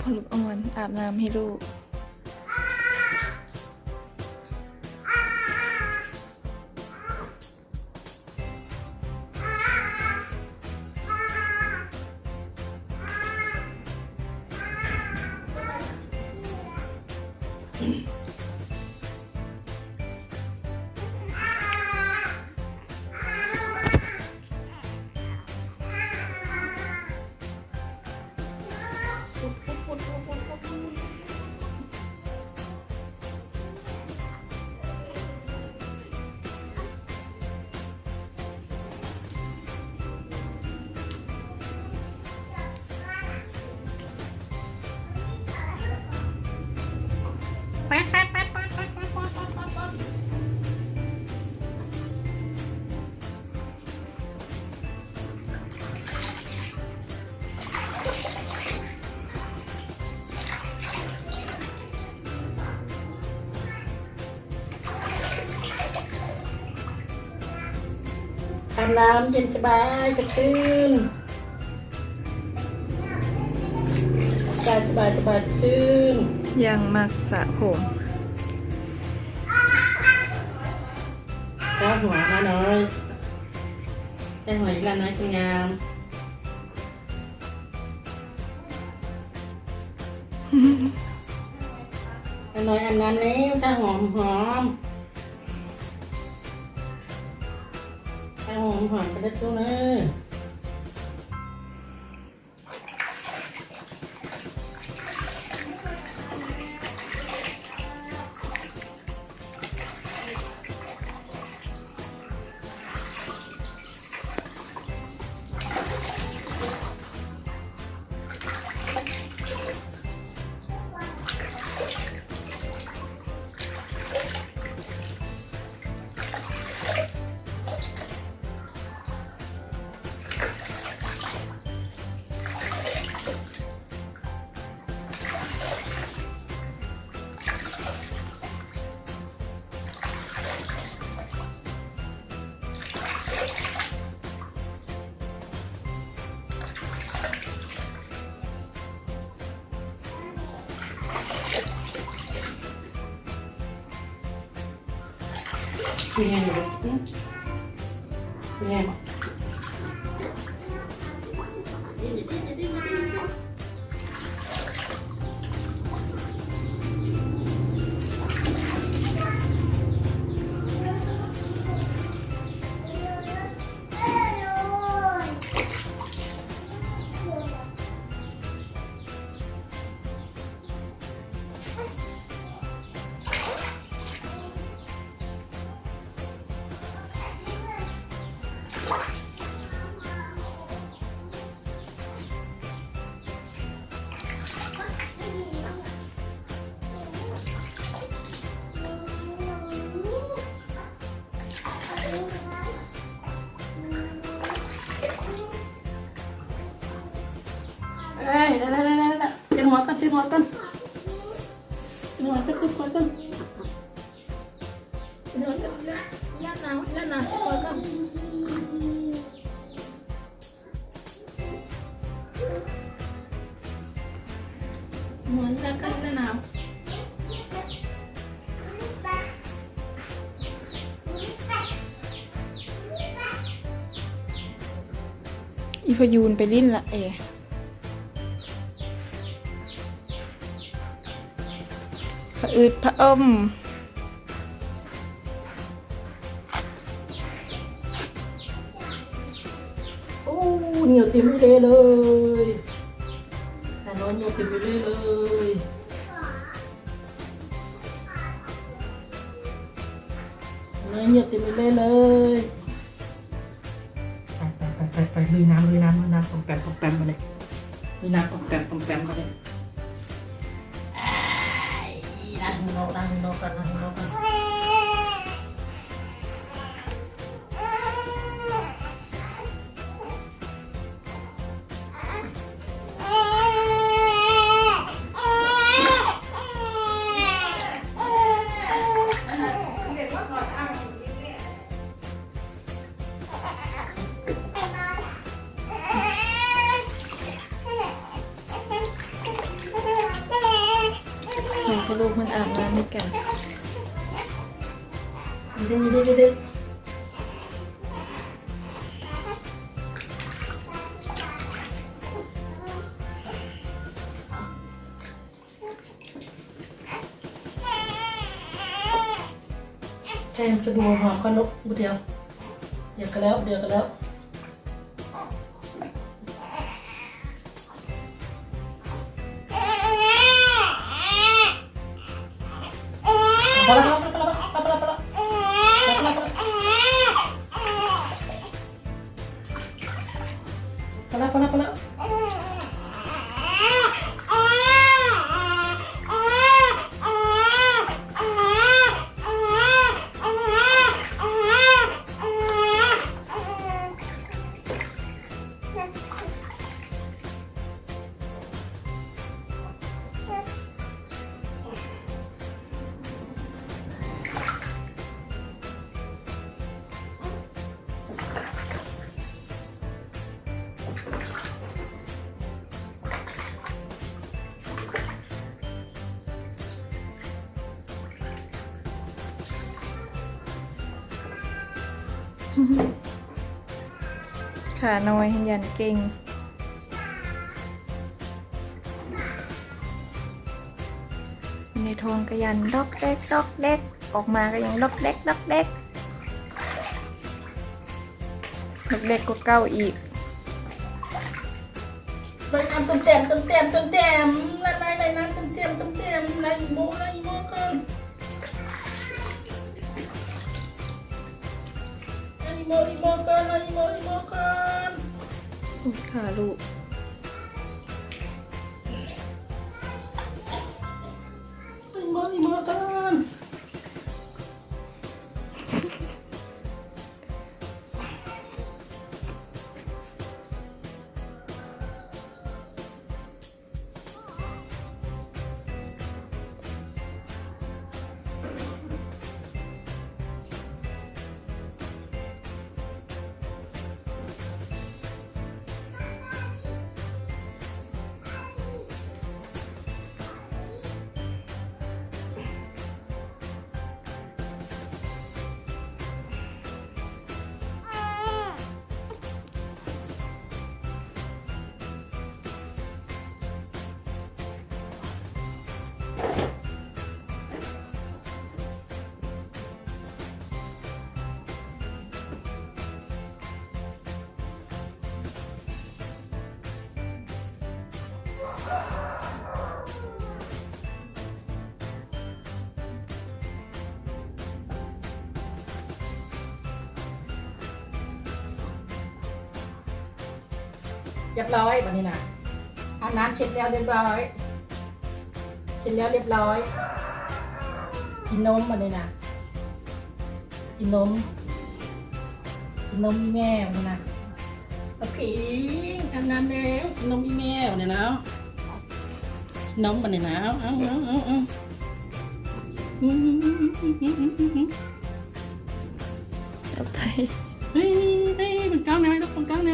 ของลูกอ่อนอาบน้ำให้ลูกแป๊ดแป๊ดแป๊ดแป๊ดแป๊ดแป๊ดแป๊ดแป๊ดแป๊ดอาบน้ำเย็นสบายจะตื่นสบายตื่นยังมักสระผมก็หัวน้าน้อยได้หัวอีกแล้วนะคุณงามน้อยอันนั้นแล้วถ้าหอมถ้าหอมไปได้ตู้เลยเป็นไงหนูเป็นไงได้เจ็บหัวกันขึ้นหัวกันย่าหนาวเจ็บหัวกันเหมือนจะขึ้นหนาวอีพยูนไปลิ้นละผะอืดผะอมโอ้เหนียวเต็มเลยแต่น้อยเหนียวเต็มเลยน้อยเหนียวเต็มเลยไปลุยน้ำปอมแปมมาเลยลุยน้ำปอมแปมมาเลยนั่งนอนกัน ให้ลูกมันอาบน้ำด้วยกัน ดีแทนจะดูหอมกันลุกบุเดียวเดี๋ยวกันแล้วพอแล้วพอแล้วขาน้อยหันยันเก่งในท้องก็ยันดอกเด็กออกมาก็ยังดอกเด็กกว่าเก้าอีกไปทำต้มแต้มอะไรนะต้มแต้มอะไรโมกันอีโมกัน ขาลูกอีโมกันเรียบร้อยวันนี้นะอาบน้ำเช็ดแล้วเรียบร้อยกินนมวันนี้นะกินนมมีแม่วันนี้นะผิงอาบน้ำแล้วกินนมมีแม่วันนี้นะนมวันนี้นะเอาต่อไปเฮ้ยมันก้าวไหนลูกมันก้าวไหน